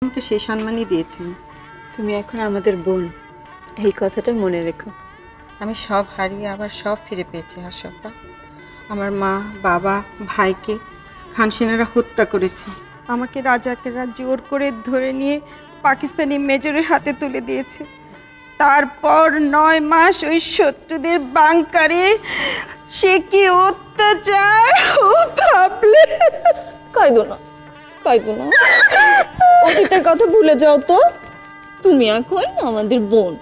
আমাকে সেই সম্মানই দিয়েছেন। তুমি এখন আমাদের বোন, এই কথাটা মনে রেখো। আমি সব হারিয়ে আবার সব ফিরে পেয়েছি হাসপা। আমার মা, বাবা, ভাইকে খান সেনারা হত্যা করেছে। আমাকে রাজাকেরা জোর করে ধরে নিয়ে পাকিস্তানি মেজরের হাতে তুলে দিয়েছে। তারপর ৯ মাস ওই শত্রুদের বাংকারে সে কি অত্যাচার ভাবলে। কাইদো না, কাইদো না, অতীতের কথা ভুলে যাও তো। তুমি এখন আমাদের বোন,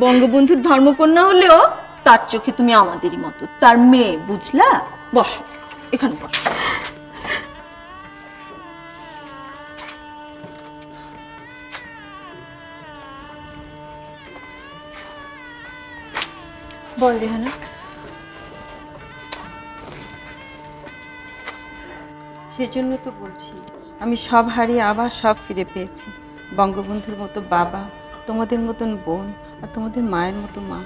বঙ্গবন্ধুর ধর্মকন্যা হলেও তার চোখে তুমি আমাদেরই মতো, তার মেয়ে, বুঝলা? বসো, এখানে বসো। বল রেহানা। সেজন্য তো বলছি, আমি সব হারিয়ে আবার সব ফিরে পেয়েছি। বঙ্গবন্ধুর মতো বাবা, তোমাদের মতন বোন, আর তোমাদের মায়ের মতো মা।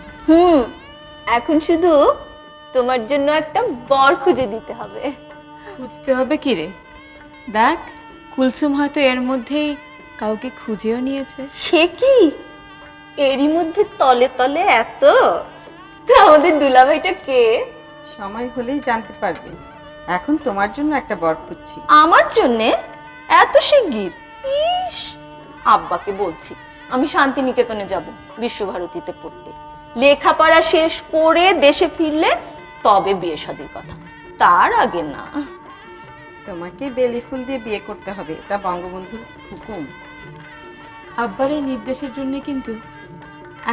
এখন শুধু তোমার জন্য একটা বর খুঁজে দিতে হবে। খুঁজতে হবে কি রে? দেখ, কুলসুম হয়তো এর মধ্যেই কাউকে খুঁজেও নিয়েছে। সে কি এরই মধ্যে তলে তলে এত? তো আমাদের দুলাভাইটা কে? সময় হলেই জানতে পারবে। এখন তোমার জন্য একটা বর খুঁজছি। আমার জন্যে? এত শিগগির? ইস, আব্বাকে বলছি আমি শান্তিনিকেতনে যাব বিশ্বভারতীতে পড়তে। লেখাপড়া শেষ করে দেশে ফিরলে তবে বিয়ে শাদীর কথা, তার আগে না। তোমাকে বেলি ফুল দিয়ে বিয়ে করতে হবে, এটা বঙ্গবন্ধুর হুকুম। আব্বার এই নির্দেশের জন্য কিন্তু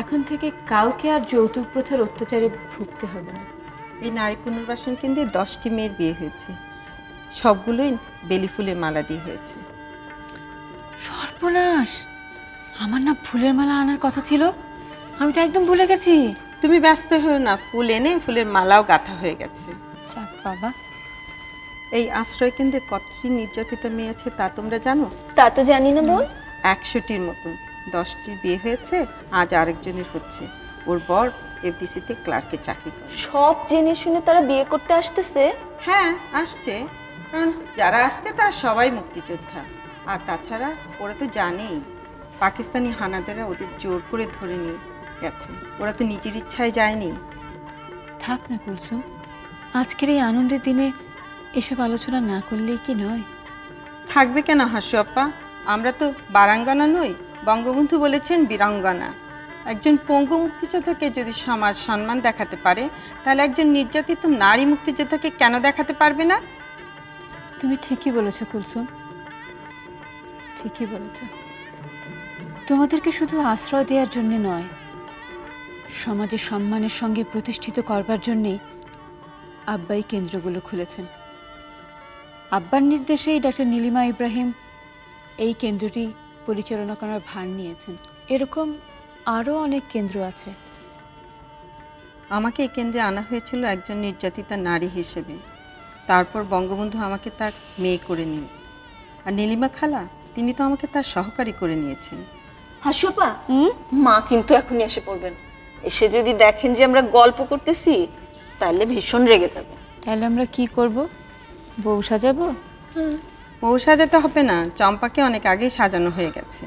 এখন থেকে কাউকে আর যৌতুক প্রথার অত্যাচারে ভুগতে হবে না। এই নারী পুনর্বাসন কেন্দ্রে 10টি মেয়ের বিয়ে হয়েছে, সবগুলোই বেলি ফুলের মালা দিয়ে হয়েছে। সর্বনাশ, আমার না ফুলের মালা আনার কথা ছিল, আমি তো একদম ভুলে গেছি। তুমি ব্যস্ত হও না, ফুল এনে ফুলের মালাও গাঁথা হয়ে গেছে। যাক বাবা। এই আশ্রয় কেন্দ্রে কতটি নির্যাতিত মেয়ে আছে তা তোমরা জানো? তা তো জানি না বোন। 100টির মতন। 10টির বিয়ে হয়েছে, আজ আরেকজনের হচ্ছে। ওর বর এফডিসিতে ক্লার্কের চাকরি করে। সব জেনে শুনে তারা বিয়ে করতে আসতেছে? হ্যাঁ, আসছে। কারণ যারা আসছে তারা সবাই মুক্তিযোদ্ধা। আর তাছাড়া ওরা তো জানেই পাকিস্তানি হানাদাররা ওদের জোর করে ধরে নিয়ে গেছে, ওরা তো নিজের ইচ্ছায় যায়নি। থাক না কুলসুম, আজকের এই আনন্দের দিনে এসব আলোচনা না করলেই কি নয়? থাকবে কেন হাসু আপা, আমরা তো বারাঙ্গনা নই। বঙ্গবন্ধু বলেছেন বীরাঙ্গনা। একজন পঙ্গু মুক্তিযোদ্ধাকে যদি সমাজ সম্মান দেখাতে পারে, তাহলে একজন নির্যাতিত নারী মুক্তিযোদ্ধাকে কেন দেখাতে পারবে না? তুমি ঠিকই বলেছো কুলসুম, ঠিকই বলেছ। তোমাদেরকে শুধু আশ্রয় দেওয়ার জন্য নয়, সমাজে সম্মানের সঙ্গে প্রতিষ্ঠিত করবার জন্যেই আব্বাই কেন্দ্রগুলো খুলেছেন। আব্বার নির্দেশেই ডক্টর নীলিমা ইব্রাহিম এই কেন্দ্রটি পরিচালনা করার ভার নিয়েছেন। এরকম আরও অনেক কেন্দ্র আছে। আমাকে এই কেন্দ্রে আনা হয়েছিল একজন নির্যাতিতা নারী হিসেবে। তারপর বঙ্গবন্ধু আমাকে তার মেয়ে করে নিন। আর নীলিমা খালা, তিনি তো আমাকে তার সহকারী করে নিয়েছেন। হাসুপা, মা কিন্তু এখনই এসে পড়বেন। এসে যদি দেখেন যে আমরা গল্প করতেছি, তাহলে ভীষণ রেগে যাবে। তাহলে আমরা কি করব? বউ সাজাবো? বউ সাজাতে হবে না, চম্পাকে অনেক আগেই সাজানো হয়ে গেছে।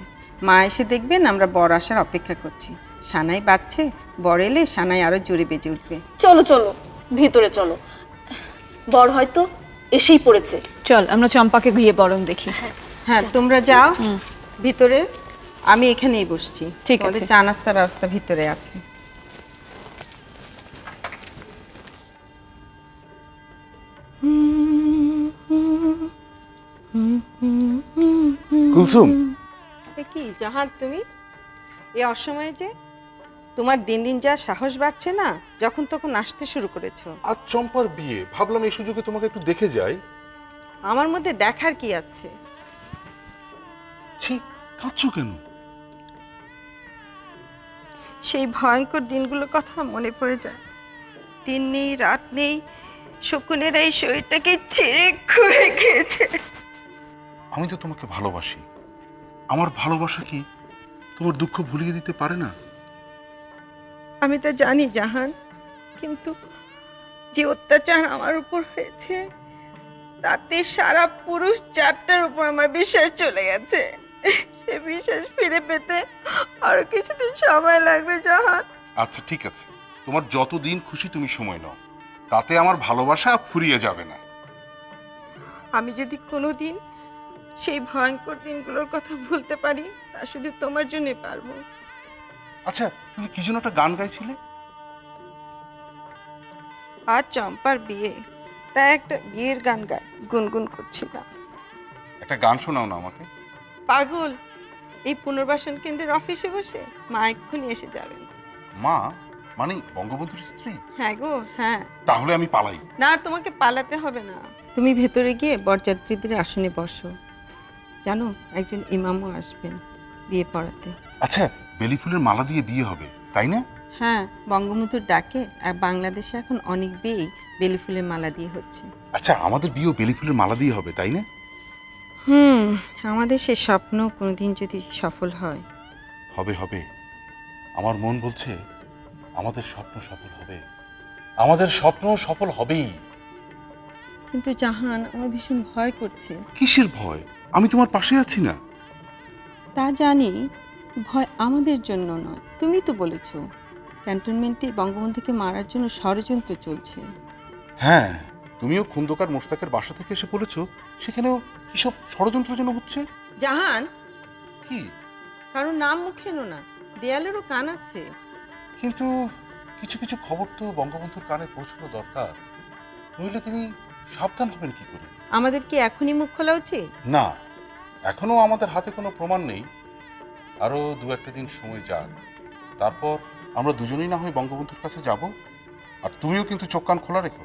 মা এসে দেখবেন আমরা বর আসার অপেক্ষা করছি। সানাই বাজছে, বর এলে সানাই আরো জোরে বেজে উঠবে। চলো চলো, ভিতরে চলো, বর হয়তো এসেই পড়েছে। চল আমরা চম্পাকে গিয়ে বরং দেখি। হ্যাঁ, তোমরা যাও ভিতরে, আমি এখানেই বসছি। ঠিক আছে। চা নাস্তার ব্যবস্থা ভিতরে আছে। কুলসুম, কি জাহান, তুমি এই অসময়ে যে? তোমার দিন দিন যা সাহস বাড়ছে না, যখন তখন আসতে শুরু করেছো। আজ চম্পার বিয়ে, ভাবলাম এই সুযোগে তোমাকে একটু দেখে যাই। আমার মধ্যে দেখার কি আছে? ছি, কাঁদছো কেন? সেই ভয়ঙ্কর দিনগুলোর কথা মনে পড়ে যায়। দিন নেই, রাত নেই, শকুনেরা এই শরীরটাকে ছেড়ে খুঁড়ে খেয়েছে। আমি তো তোমাকে ভালোবাসি। আমার ভালোবাসা কি তোমার দুঃখ ভুলিয়ে দিতে পারে না? আমি তা জানি জাহান, কিন্তু যে অত্যাচার আমার উপর হয়েছে, তাতে সারা পুরুষ জাতটার উপর আমার বিশ্বাস চলে গেছে। আত্মবিশ্বাস ফিরে পেতে আরো কিছুদিন সময় লাগবে জাহান। আচ্ছা ঠিক আছে, তোমার যতদিন খুশি তুমি সময় নাও, তাতে আমার ভালোবাসা ফুরিয়ে যাবে না। আমি যদি কোনোদিন সেই ভয়ঙ্কর দিনগুলোর কথা ভুলতে পারি, তা শুধু তোমার জন্যই পারবো। আচ্ছা, তুমি কি যেন একটা গান গাইছিলে? আজ চম্পার বিয়ে, তাই একটা বিয়ের গান গাই গুনগুন করছিলাম। একটা গান শোনাও না আমাকে। পাগল, এই পুনর্বাসন কেন্দ্রের অফিসে বসে মা এক্ষুনি এসে যাবেন। মা মানে বঙ্গবন্ধুর স্ত্রী? হ্যাঁ গো হ্যাঁ। তাহলে আমি পালাই। না, তোমাকে পালাতে হবে না, তুমি ভেতরে গিয়ে বরযাত্রীদের আসনে বসো। জানো, একজন ইমামও আসবেন বিয়ে পড়াতে। আচ্ছা, বেলি ফুলের মালা দিয়ে বিয়ে হবে তাই না? হ্যাঁ, বঙ্গবন্ধুর ডাকে আর বাংলাদেশে এখন অনেক বিয়েই বেলি ফুলের মালা দিয়ে হচ্ছে। আচ্ছা, আমাদের বিয়েও বেলি ফুলের মালা দিয়ে হবে তাই না? আমাদের সে স্বপ্ন কোনোদিন যদি সফল হয়। হবে হবে, আমার মন বলছে আমাদের স্বপ্ন সফল হবে, আমাদের স্বপ্ন সফল হবেই। কিন্তু জাহান, আমার ভীষণ ভয় করছে। কিসের ভয়? আমি তোমার পাশে আছি না? তা জানি, ভয় আমাদের জন্য নয়। তুমি তো বলেছো ক্যান্টনমেন্টে বঙ্গবন্ধুকে মারার জন্য ষড়যন্ত্র চলছে। হ্যাঁ, তুমিও খন্দকার মোশতাকের বাসা থেকে এসে বলেছো সেখানেও কিসব ষড়যন্ত্র যেন হচ্ছে। জাহান, কি? কারণ নাম মুখে এনো না, দেয়ালেরও কান আছে। কিন্তু কিছু কিছু খবর তো বঙ্গবন্ধুর কানে পৌঁছানো দরকার, নইলে তিনি সাবধান হবেন কি করে? আমাদের কি এখনই মুখ খোলা উচিত? না, এখনো আমাদের হাতে কোনো প্রমাণ নেই। আরো দু একটা দিন সময় যাক, তারপর আমরা দুজনেই না হয় বঙ্গবন্ধুর কাছে যাব। আর তুমিও কিন্তু চোখ কান খোলা রেখো।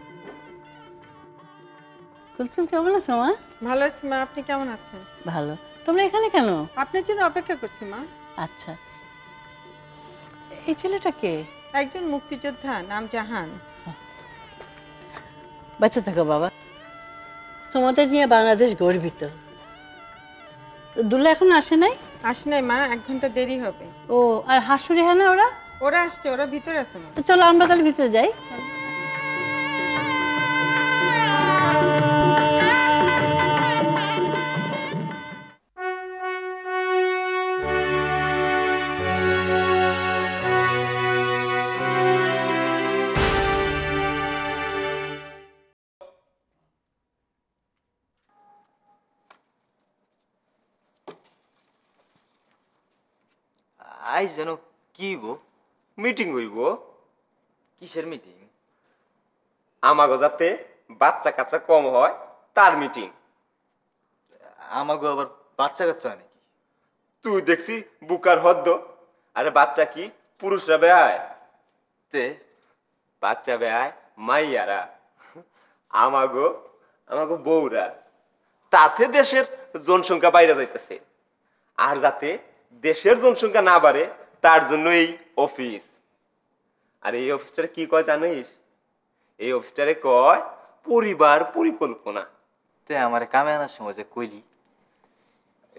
কুলসুম কেমন আছো মা? ভালো আছি মা, আপনি কেমন আছেন? ভালো। তোমরা এখানে কেন? আপনার জন্য অপেক্ষা করছি মা। আচ্ছা, এই ছেলেটা কে? একজন মুক্তিযোদ্ধা, নাম জাহান। বাচ্চা থাকো বাবা, তোমাদের নিয়ে বাংলাদেশ গর্বিত। দুলা এখন আসে নাই? আসে নাই মা, 1 ঘন্টা দেরি হবে। ও, আর হাসুরি হ্যাঁ না ওরা? ওরা আসছে, ওরা ভিতরে আছে মা। তো চলো আমরা তাহলে ভিতরে যাই। আইজ যেন কি হইব? মিটিং হইব। কিসের মিটিং? আমাগো যাতে বাচ্চা কাচ্চা কম হয় তার মিটিং। আমাগো আবার বাচ্চা কাচ্চা হয় নাকি? তুই দেখছি বুকার হদ্দ। আরে বাচ্চা কি পুরুষরা বেয়ায়? তে বাচ্চা বেয়ায় মাইয়ারা, আমাগো আমাগো বউরা। তাতে দেশের জনসংখ্যা বাইরে যাইতেছে। আর যাতে দেশের জনসংখ্যা না বাড়ে তার জন্য এই অফিস। আর এই অফিসটারে কি কয় জানিস? এই অফিসটারে কয় পরিবার পরিকল্পনা। তে আমার কামে আনার সময় যে কইলি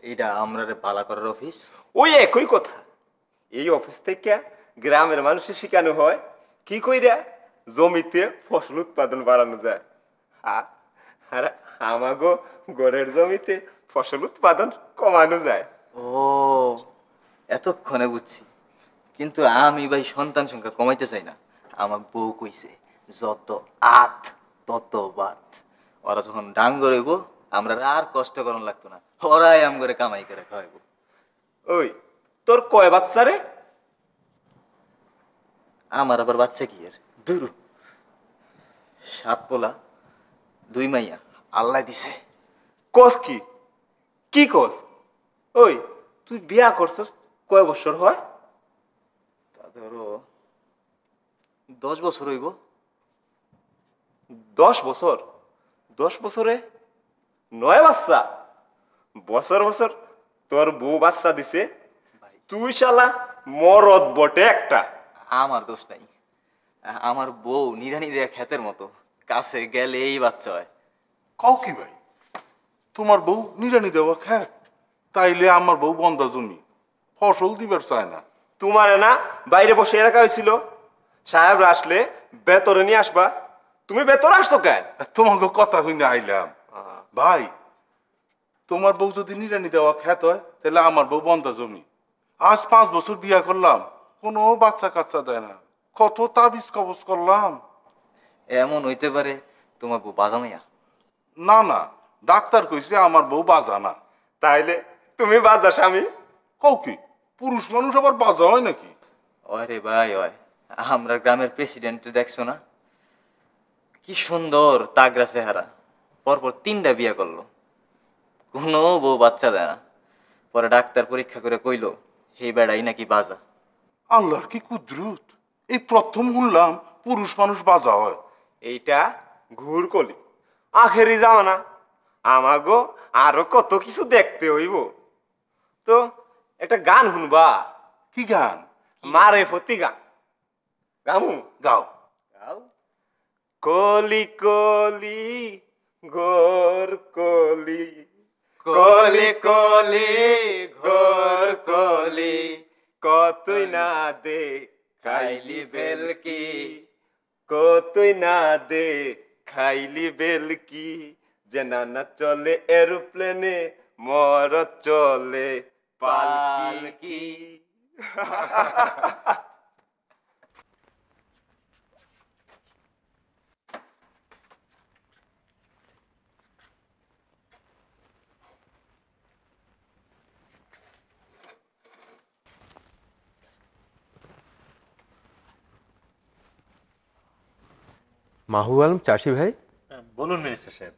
এইটা আমরারে ভালো করার অফিস, ওই একই কথা। এই অফিস থেকে গ্রামের মানুষের শেখানো হয় কি কইরা জমিতে ফসল উৎপাদন বাড়ানো যায়। আর আমাগো ঘরের জমিতে ফসল উৎপাদন কমানো যায়। ও এতক্ষণে বুঝছি। কিন্তু আমি ভাই সন্তান সংখ্যা কমাইতে চাই না। আমার বউ কইছে যত আত তত বাত। ওরা যখন ডাঙ্গর হইব আমরা আর কষ্ট করন লাগতো না, ওরাই আম করে কামাই করে খাওয়াইব। ওই তোর কয় বাচ্চা রে? আমার আবার বাচ্চা কি আর দূর, 7 পোলা 2 মাইয়া আল্লাহ দিছে। কস কি? কি কস? ওই তুই বিয়া করছস কয় বছর হয়? তা ধরো 10 বছর হইব। 10 বছর? 10 বছরে 9 বাচ্চা? বছর বছর তোর বউ বাচ্চা দিছে, তুই শালা মরদ বটে একটা। আমার দোষ নাই, আমার বউ নিরানি দেয়া ক্ষেতের মতো, কাছে গেলে এই বাচ্চা হয়। কও কি ভাই, তোমার বউ নিরানি দেওয়া খ্যাত? তাইলে আমার বউ বন্ধা জমি, ফসল দিবার চায় না। তোমারে না বাইরে বসে রাখা হয়েছিল, সাহেবরা আসলে বেতরে নিয়ে আসবা। তুমি বেতরে আসছো কেন? তোমাকে কথা হইনে আইলাম। ভাই, তোমার বউ যদি নিরানি দেওয়া খ্যাত হয় তাহলে আমার বউ বন্ধা জমি। আজ 5 বছর বিয়া করলাম, কোনো বাচ্চা কাচ্চা দেয় না, কত তাবিজ কবজ করলাম। এমন হইতে পারে তোমার বউ বাজামাইয়া? না না, ডাক্তার কইছে আমার বউ বাজা না। তাইলে তুমি বাজা স্বামী? কও কি, পুরুষ মানুষ আবার বাজা হয় নাকি? ওরে ভাই ওই, আমরা গ্রামের প্রেসিডেন্ট দেখছো না, কি সুন্দর তাগরা চেহারা, পরপর 3টা বিয়ে করলো, কোনো বউ বাচ্চা দেয় না। পরে ডাক্তার পরীক্ষা করে কইলো এই বেড়াই নাকি বাজা। আল্লাহর কি কুদরত, এই প্রথম শুনলাম পুরুষ মানুষ বাজা হয়। এইটা ঘুর কলি, আখেরি জামানা, আমাগো আরো কত কিছু দেখতে হইব। তো একটা গান শুনবা? কি গান? মারে ফতি গান গামু। গাও। কলি কলি গোর কলি, কলি কলি গোর কলি, কতই না দে খাইলি বেলকি, কতই না দে খাইলি বেলকি, যে নানা চলে এরোপ্লেনে মর চলে পালকি। মাহবুব আলম চাষি ভাই, বলুন মিনিস্টার সাহেব।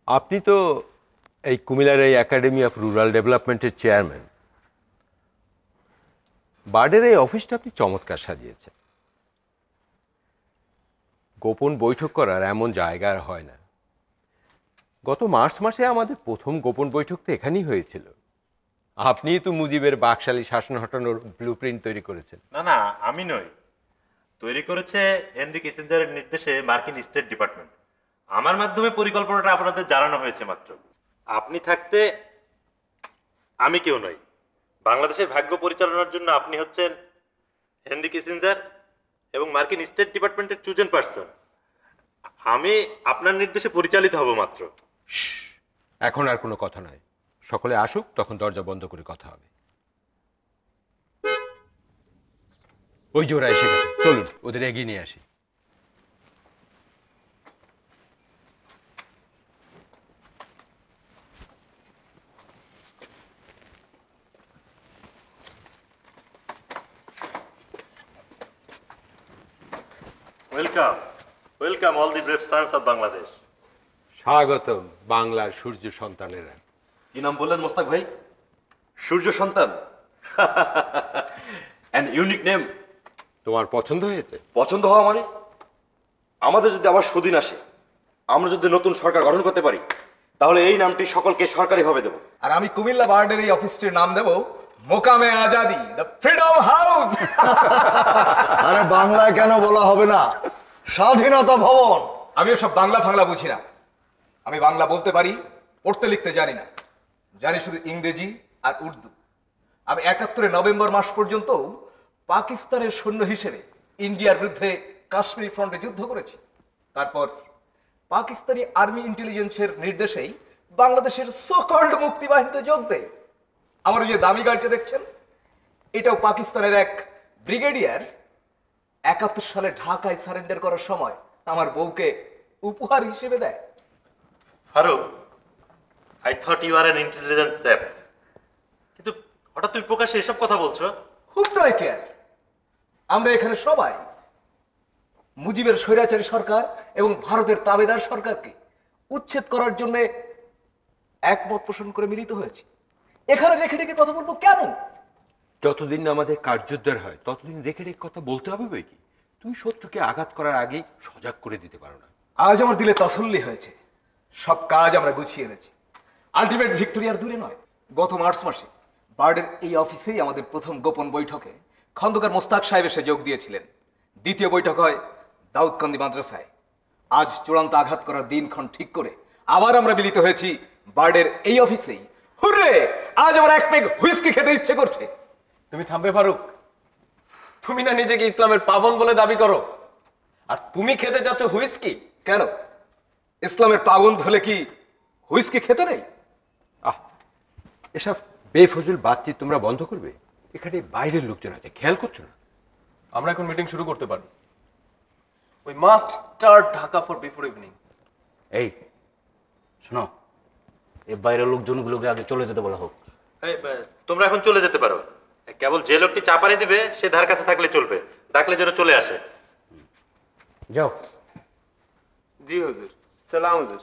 আপনি তো এই কুমিল্লার এই একাডেমি অফ রুরাল ডেভেলপমেন্টের চেয়ারম্যান। বার্ডের এই অফিসটা আপনি চমৎকার সাজিয়েছেন। গোপন বৈঠক করার এমন জায়গা আর হয় না। গত মার্চ মাসে আমাদের প্রথম গোপন বৈঠক তো এখানেই হয়েছিল। আপনিই তো মুজিবের বাকশালী শাসন হটানোর ব্লুপ্রিন্ট তৈরি করেছেন। না না, আমি নই, তৈরি করেছে হেনরি কিসিঞ্জারের নির্দেশে মার্কিন স্টেট ডিপার্টমেন্ট। আমার মাধ্যমে পরিকল্পনাটা আপনাদের জানানো হয়েছে মাত্র। আপনি থাকতে আমি কেউ নই। বাংলাদেশের ভাগ্য পরিচালনার জন্য আপনি হচ্ছেন হেনরি কিসিঞ্জার এবং মার্কিন স্টেট ডিপার্টমেন্টের চুজেন পার্সন। আমি আপনার নির্দেশে পরিচালিত হব মাত্র। এখন আর কোনো কথা নয়, সকলে আসুক, তখন দরজা বন্ধ করে কথা হবে। ওই যে ওরা এসে গেছে, চলুন ওদের এগিয়ে নিয়ে আসি। Welcome, welcome all the brave sons of Bangladesh. স্বাগতম বাংলার সূর্য সন্তানেরা। কি নাম বললেন মোস্তাক ভাই? সূর্য সন্তান। An unique name. তোমার পছন্দ হয়েছে? পছন্দ হওয়া মানে, আমাদের যদি আবার সুদিন আসে, আমরা যদি নতুন সরকার গঠন করতে পারি, তাহলে এই নামটি সকলকে সরকারিভাবে দেব। আর আমি কুমিল্লা বার্ডের এই অফিসটির নাম দেব মোকামে আজাদি, দ্য ফ্রিডম হাউস। আরে বাংলায় কেন বলা হবে না স্বাধীনতা ভবন? আমি সব বাংলা ফাংলা বুঝি না। আমি বাংলা বলতে পারি, পড়তে লিখতে জানি না, জানি শুধু ইংরেজি আর উর্দু। আমি 71 নভেম্বর মাস পর্যন্ত পাকিস্তানের সৈন্য হিসেবে ইন্ডিয়ার বিরুদ্ধে কাশ্মীরি ফ্রন্টে যুদ্ধ করেছি। তারপর পাকিস্তানি আর্মি ইন্টেলিজেন্সের নির্দেশেই বাংলাদেশের সো-কল্ড মুক্তিবাহিনীতে যোগ দেয়। আমার যে দামি গাড়িটা দেখছেন, এটাও পাকিস্তানের এক ব্রিগেডিয়ার 71 সালে ঢাকায় সারেন্ডার করার সময় আমার বউকে উপহার হিসেবে দেয়। Faruk, I thought you are an intelligent chap, কিন্তু হঠাৎ তুমি প্রকাশ্যে এসব কথা বলছো। খুব নয় কেয়ার, আমরা এখানে সবাই মুজিবের স্বৈরাচারী সরকার এবং ভারতের তাবেদার সরকারকে উচ্ছেদ করার জন্য একমত পোষণ করে মিলিত হয়েছি। এখানে রেখে রেখে কথা বলবো কেন? যতদিন না আমাদের কার্যোদ্ধার হয় ততদিন রেখে রেখে কথা বলতে হবে বই কি? তুমি শত্রুকে আঘাত করার আগেই সজাগ করে দিতে পারো না। আজ আমার দিলে তসল্লি হয়েছে, সব কাজ আমরা গুছিয়ে এনেছি। আলটিমেট ভিক্টোরি আর দূরে নয়। গত মার্চ মাসে বার্ডের এই অফিসেই আমাদের প্রথম গোপন বৈঠকে খন্দকার মোস্তাক সাহেব এসে যোগ দিয়েছিলেন। দ্বিতীয় বৈঠক হয় দাউদকান্দি মাদ্রাসায়। আজ চূড়ান্ত আঘাত করার দিনক্ষণ ঠিক করে আবার আমরা মিলিত হয়েছি বার্ডের এই অফিসেই। হুররে, আজ আমার এক পেগ হুইস্কি খেতে ইচ্ছে করছে। তুমি থামবে ফারুক? তুমি না নিজেকে ইসলামের পাবন বলে দাবি করো, আর তুমি খেতে যাচ্ছ হুইস্কি? কেন? ইসলামের পাবন্দ হলে কি হুইস্কি খেতে নেই? এসব বেফজুল বাতচিত তোমরা বন্ধ করবে। এখানে বাইরের লোকজন আছে, খেয়াল করছো না? আমরা এখন মিটিং শুরু করতে পারি। We must start Dhaka for before evening. এই শোনো, এই বাইরের লোকজনগুলোকে আগে চলে যেতে বলা হোক। তোমরা এখন চলে যেতে পারো। কেবল যে লোকটি চা পানি দিবে সে ধার কাছে থাকলে চলবে, ডাকলে যেন চলে আসে। যাও। জি হুজুর। সালাম হুজুর।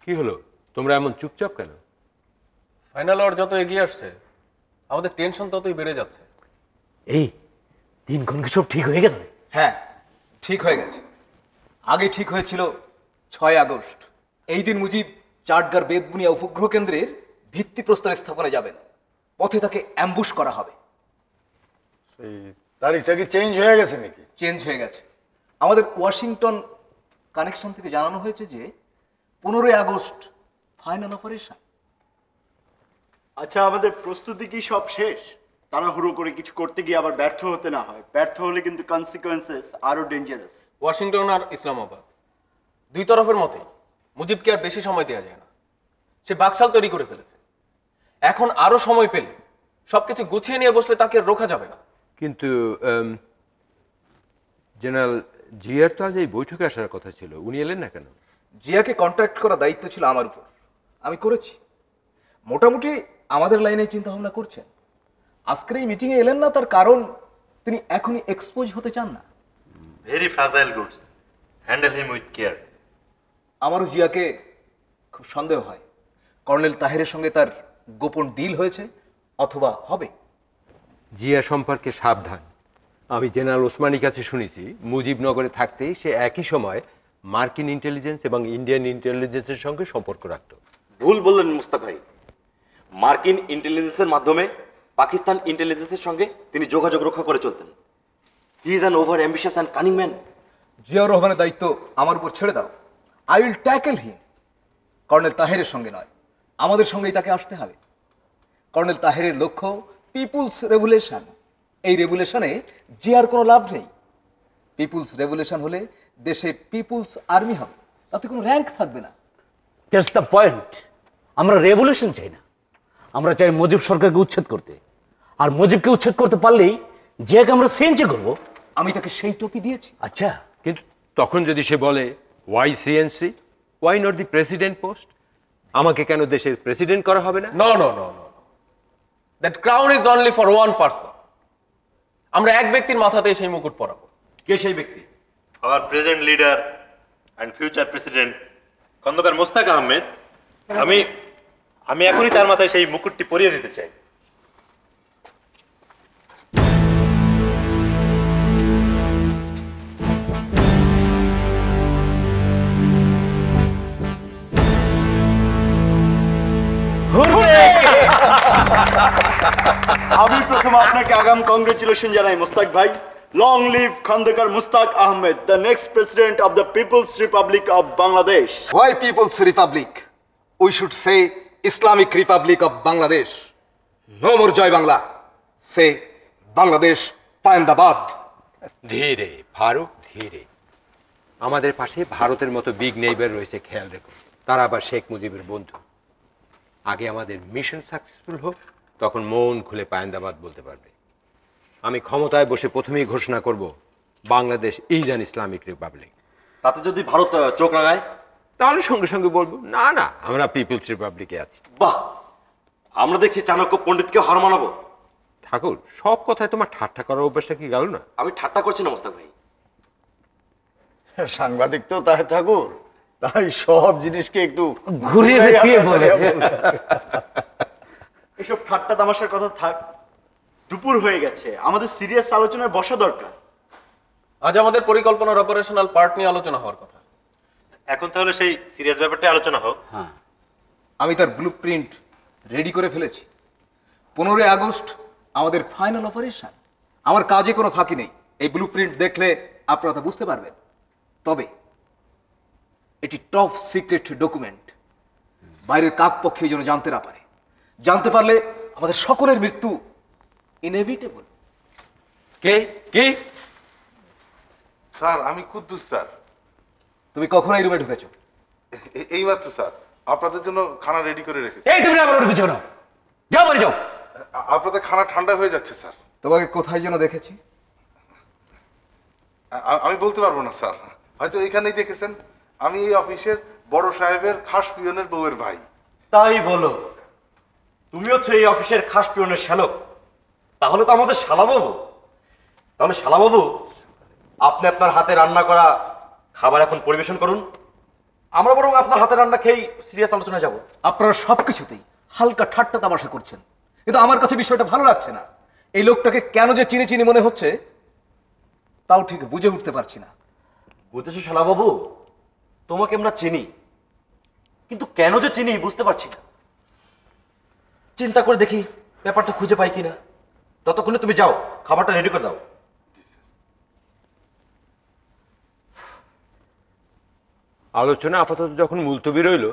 কি হলো, তোমরা এমন চুপচাপ কেন? ফাইনাল আওয়ার যত এগিয়ে আসছে আমাদের টেনশন ততই বেড়ে যাচ্ছে। এই দিনক্ষণ কি সব ঠিক হয়ে গেছে? হ্যাঁ, ঠিক হয়ে গেছে। আগে ঠিক হয়েছিল 6 আগস্ট। এই দিন মুজিব চাটগার বেদবুনিয়া উপগ্রহ কেন্দ্রের ভিত্তিপ্রস্তর স্থাপনে যাবেন। পথে তাকে অ্যাম্বুশ করা হবে। এই তারিখটা কি চেঞ্জ হয়ে গেছে নাকি? চেঞ্জ হয়ে গেছে। আমাদের ওয়াশিংটন কানেকশন থেকে জানানো হয়েছে যে 15 আগস্ট ফাইনাল অপারেশন। আচ্ছা, আমাদের প্রস্তুতি কি সব শেষ? তাড়াহুড়ো করে কিছু করতে গিয়ে আবার ব্যর্থ হতে না হয়। ব্যর্থ হলে কিন্তু কনসিকোয়েন্সেস আরো ডেঞ্জারাস। ওয়াশিংটন আর ইসলামাবাদ দুই তরফের মতেই মুজিবকে আর বেশি সময় দেওয়া যায় না। সে বাকশাল তৈরি করে ফেলেছে। এখন আরো সময় পেলে সবকিছু গুছিয়ে নিয়ে বসলে তাকে রোখা যাবে না। কিন্তু জেনারেল জিয়ার তো আজ এই বৈঠকে আসার কথা ছিল, উনি এলেন না কেন? জিয়াকে কন্ট্যাক্ট করা দায়িত্ব ছিল আমার উপর, আমি করেছি। মোটামুটি আমাদের লাইনে চিন্তা ভাবনা করছেন। আজকের এই মিটিংয়ে এলেন না, তার কারণ তিনি এখনই এক্সপোজ হতে চান না। Very fragile goods, handle him with care. আমারও জিয়াকে খুব সন্দেহ হয় কর্নেল তাহেরের সঙ্গে তার গোপন ডিল হয়েছে অথবা হবে। জিয়া সম্পর্কে সাবধান। আমি জেনারেল ওসমানীর কাছে শুনেছি মুজিবনগরে থাকতেই সে একই সময় মার্কিন ইন্টেলিজেন্স এবং ইন্ডিয়ান ইন্টেলিজেন্সের সঙ্গে সম্পর্ক রাখত। ভুল বললেন মুস্তাক ভাই। মার্কিন ইন্টেলিজেন্সের মাধ্যমে পাকিস্তান ইন্টেলিজেন্সের সঙ্গে তিনি যোগাযোগ রক্ষা করে চলতেন। He is an over ambitious and cunning man. Ziaur রহমানের দায়িত্ব আমার উপর ছেড়ে দাও। I will tackle him. Colonel তাহেরের সঙ্গে নয়, আমাদের সঙ্গেই তাকে আসতে হবে। কর্নেল তাহেরের লক্ষ্য পিপুলস রেভুলেশন। এই রেভুলেশনে জিয়ার কোনো লাভ নেই। পিপুলস রেভুলেশন হলে দেশে পিপুলস আর্মি হবে, তাতে কোনো র্যাঙ্ক থাকবে না। That's the point. আমরা রেভলিউশন চাই না, আমরা চাই মুজিব সরকারকে উচ্ছেদ করতে। আর মুজিবকে উচ্ছেদ করতে পারলেই জিয়াকে আমরা সিএনসি করব। আমি তাকে সেই টপি দিয়েছি। আচ্ছা, কিন্তু তখন যদি সে বলে why CNC, why not the president post, আমাকে কেন দেশের প্রেসিডেন্ট করা হবে না? No no no no, that crown is only for one person. আমরা এক ব্যক্তির মাথাতে সেই মুকুট পরাবো। কে সেই ব্যক্তি? Our present leader and future president Khondaker Mostaq Ahmed. আমি এখনই তার মাথায় সেই মুকুটটি পরিয়ে দিতে চাই। আমি প্রথম আপনাকে আগাম কংগ্রেচুলেশন জানাই মুস্তাক ভাই। Long live Khondaker Mustaq Ahmed, the next president of the people's republic of Bangladesh. Why people's republic? We should say Islamic republic of Bangladesh. No more জয় বাংলা, সে বাংলাদেশ পায়েন্দাবাদ। ধীরে ফারুক, ধীরে। আমাদের পাশে ভারতের মতো বিগ নেইবার রয়েছে, খেয়াল রেখো। তারা আবার শেখ মুজিবের বন্ধু। আগে আমাদের মিশন সাকসেসফুল হোক, তখন মন খুলে পায়েন্দাবাদ বলতে পারবে। আমি ক্ষমতায় বসে প্রথমেই ঘোষণা করব Bangladesh is an Islamic Republic. তাতে যদি ভারত চোখ রাঙায় তাহলে সঙ্গে সঙ্গে বলবো না না, আমরা পিপলস রিপাবলিকে আছি। বাহ, আমরা দেখছি চাণক্য পণ্ডিতকে হার মানাবো। ঠাকুর, সব কথায় তোমার ঠাট্টা করার অভ্যাসটা কি গেল না? আমি ঠাট্টা করছি না মোস্তাক ভাই। সাংবাদিক তো তাই ঠাকুর, তাই সব জিনিসকে একটু ঘুরিয়ে ফিরিয়ে বলে। এসব ঠাট্টা তামাশার কথা থাক, দুপুর হয়ে গেছে, আমাদের সিরিয়াস আলোচনায় বসা দরকার। আজ আমাদের পরিকল্পনার অপারেশনাল পার্ট নিয়ে আলোচনা হওয়ার কথা। এখন তাহলে সেই সিরিয়াস ব্যাপারটা আলোচনা হোক। হ্যাঁ, আমি তার ব্লু প্রিন্ট রেডি করে ফেলেছি। 15 আগস্ট আমাদের ফাইনাল অপারেশন। আমার কাজে কোনো ফাঁকি নেই। এই ব্লু প্রিন্ট দেখলে আপনারা তা বুঝতে পারবেন। তবে এটি টপ সিক্রেট ডকুমেন্ট, বাইরের কাক পক্ষে যেন জানতে না পারে। জানতে পারলে আমাদের সকলের মৃত্যু ইনএভিটেবল। কে কে? স্যার আমি কুদ্দুস স্যার। তুমি কখন এই রুমে ঢুকেছো? এইমাত্র স্যার, আপনাদের জন্য খানা রেডি করে রেখেছি। এই তুমি আবার ঢুকেছো না, যাও বাড়ি যাও। আপনাদের খানা ঠান্ডা হয়ে যাচ্ছে স্যার। তোমাকে কোথায় যেন দেখেছি? আমি বলতে পারবো না স্যার, হয়তো এখানেই দেখেছেন। আমি এই অফিসের বড় সাহেবের খাস পিয়নের বউয়ের ভাই। তাই বলো, তুমি হচ্ছে এই অফিসের খাস পিয়নের শ্যালক? তাহলে তো আমাদের শালাবাবু। তাহলে শালাবাবু, আপনি আপনার হাতে রান্না করা খাবার এখন পরিবেশন করুন। আমরা বরং আপনার হাতে রান্না খেয়েই সিরিয়াস আলোচনায় যাব। আপনারা সবকিছুতেই হালকা ঠাট্টা তামাশা করছেন, কিন্তু আমার কাছে বিষয়টা ভালো লাগছে না। এই লোকটাকে কেন যে চিনি চিনি মনে হচ্ছে তাও ঠিক বুঝে উঠতে পারছি না। বুঝেছো শালাবাবু, তোমাকে আমরা চিনি, কিন্তু কেন যে চিনি বুঝতে পারছি না। চিন্তা করে দেখি ব্যাপারটা খুঁজে পাই কিনা। ততক্ষণে তুমি যাও, খাবারটা রেডি করে দাও। আলোচনা আপাতত যখন মুলতবি রইল,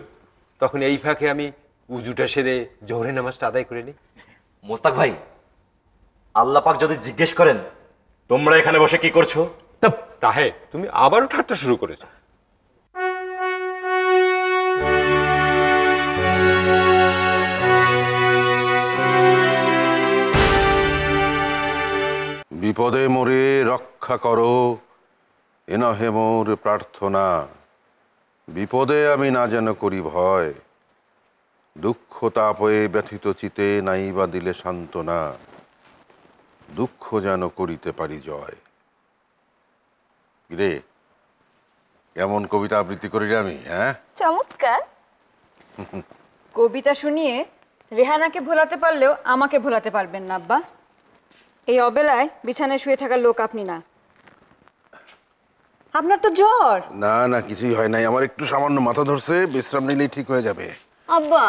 তখন এই ফাঁকে আমি উজুটা সেরে জোহরের নামাজটা আদায় করে নিই। মোস্তাক ভাই, আল্লাহ পাক যদি জিজ্ঞেস করেন তোমরা এখানে বসে কি করছো, তাহে তুমি আবারও ঠাট্টা শুরু করেছো। বিপদে মোরে রক্ষা করো, এ নহে মোর প্রার্থনা। বিপদে আমি না যেন করি ভয়, দুঃখ তাপয়ে ব্যথিত চিতে নাই বা দিলে সান্ত্বনা। দুঃখ যেন করিতে পারি জয়। রে কেমন কবিতা আবৃত্তি করি আমি? হ্যাঁ, চমৎকার। কবিতা শুনিয়ে রেহানাকে ভোলাতে পারলেও আমাকে ভোলাতে পারবেন না আব্বা। এই অবেলায় বিছানায় শুয়ে থাকার লোক আপনি না। আপনার তো জ্বর। না না, কিছুই হয় নাই, আমার একটু সামান্য মাথা ধরছে, বিশ্রাম নিলেই ঠিক হয়ে যাবে। আব্বা,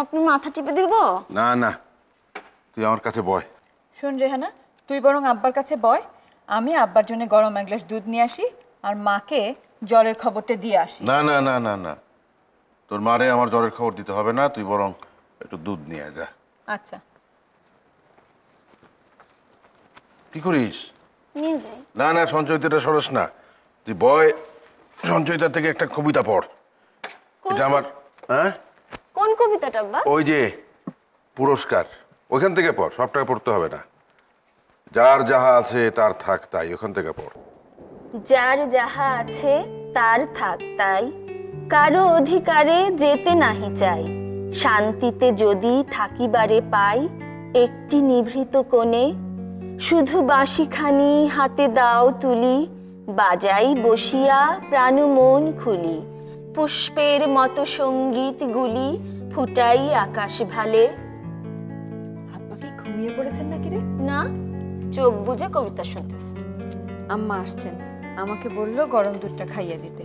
আপনি মাথা টিপে দিব? না না, তুই আমার কাছে বয়। শোন রেহানা, তুই বরং আব্বার কাছে বয়, আমি আব্বার জন্য গরম এক গ্লাস দুধ নিয়ে আসি আর মাকে জ্বরের খবরটা দিয়ে আসি। না না না না না, তোর মারে আমার জ্বরের খবর দিতে হবে না, তুই বরং একটু দুধ নিয়ে যা। আচ্ছা। কি করিস? নিয়ে যাই। না না, সঞ্চয়িতাটা সরস না, তুই বয়, সঞ্চয়িতা থেকে একটা কবিতা পড়। এটা আমার। হ্যাঁ, কোন কবিতাটা আব্বা? ওই যে পুরস্কার, ওইখান থেকে পড়, সবটাকে পড়তে হবে না। যার যাহা আছে তার থাক তাই, ওখান থেকে পড়। যার যাহা আছে তার থাক তাই, কারো অধিকারে যেতে নাহি চাই। শান্তিতে যদি থাকিবারে পাই, একটি নিভৃত কোণে শুধু বাঁশিখানি হাতে দাও তুলি, বাজাই বসিয়া প্রাণ মন খুলি। পুষ্পের মতো সঙ্গীত গুলি ফুটাই আকাশ ভালে। আব্বা কি ঘুমিয়ে পড়েছেন নাকি রে? না, চোখ বুজে কবিতা শুনতেছে। আম্মা আসছেন, আমাকে বললো গরম দুধটা খাইয়ে দিতে।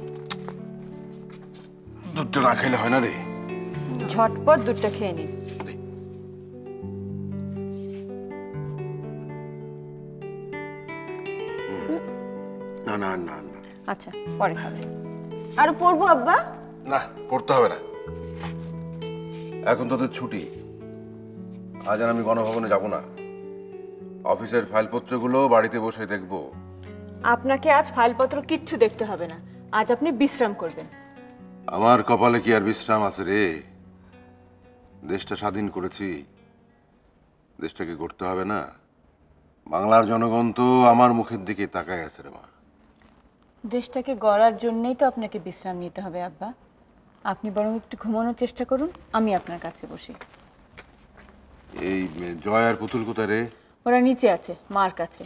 দুধটা না খাইলে হয় না রে। ঝটপট দুধটা খেয়ে নিন। না না না না, আচ্ছা, পরে খাবে। আর পড়বো আব্বা? না, পড়তে হবে না, এখন তোদের ছুটি। আজ আর আমি গণভবনে যাব না, অফিসের ফাইলপত্রগুলো বাড়িতে বসে দেখব। আপনাকে আজ ফাইলপত্র কিচ্ছু দেখতে হবে না, আজ আপনি বিশ্রাম করবেন। আমার কপালে কি আর বিশ্রাম আছে রে? দেশটা স্বাধীন করেছি, দেশটাকে গড়তে হবে না? বাংলার জনগণ তো আমার মুখের দিকে তাকায় আছে রে মা। দেশটাকে গড়ার জন্যই তো আপনাকে বিশ্রাম নিতে হবে আব্বা। আপনি বরং একটু ঘুমানোর চেষ্টা করুন, আমি আপনার কাছে বসি। এই জয় আর পুতুল কোথায় রে? ওরা নিচে আছে, মার কাছে।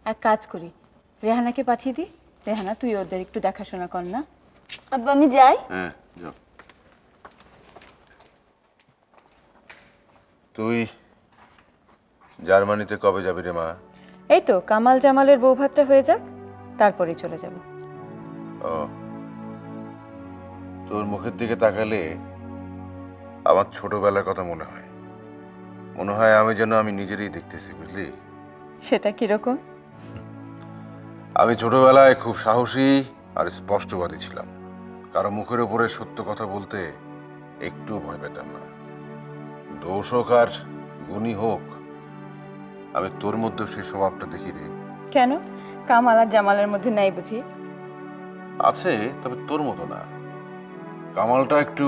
এক কাজ করি, রেহানাকে পাঠিয়ে দিই। রেহানা, তুই ওদের একটু দেখাশোনা কর না। আব্বা আমি যাই। হ্যাঁ যাও। তুই জার্মানিতে কবে যাবি রে মা? এই তো কামাল জামালের বউ ভাতটা হয়ে যাক, তারপরেই চলে যাব। ও, তোর মুখের দিকে তাকালে আমার ছোটবেলার কথা মনে হয়। মনে হয় আমি যেন আমি নিজেরই দেখতেছি, বুঝলি? সেটা কিরকম? আমি ছোটবেলায় খুব সাহসী আর স্পষ্টবাদী ছিলাম। কারো মুখের উপরে সত্য কথা বলতে একটু ভয় পেতাম না। দোষ হোক আর গুণী হোক, আমি তোর মধ্যে সেই স্বভাবটা দেখি রে। কেন কামাল আর জামালের মধ্যে নাই বুঝি? আছে, তবে তোর মতো না। কামালটা একটু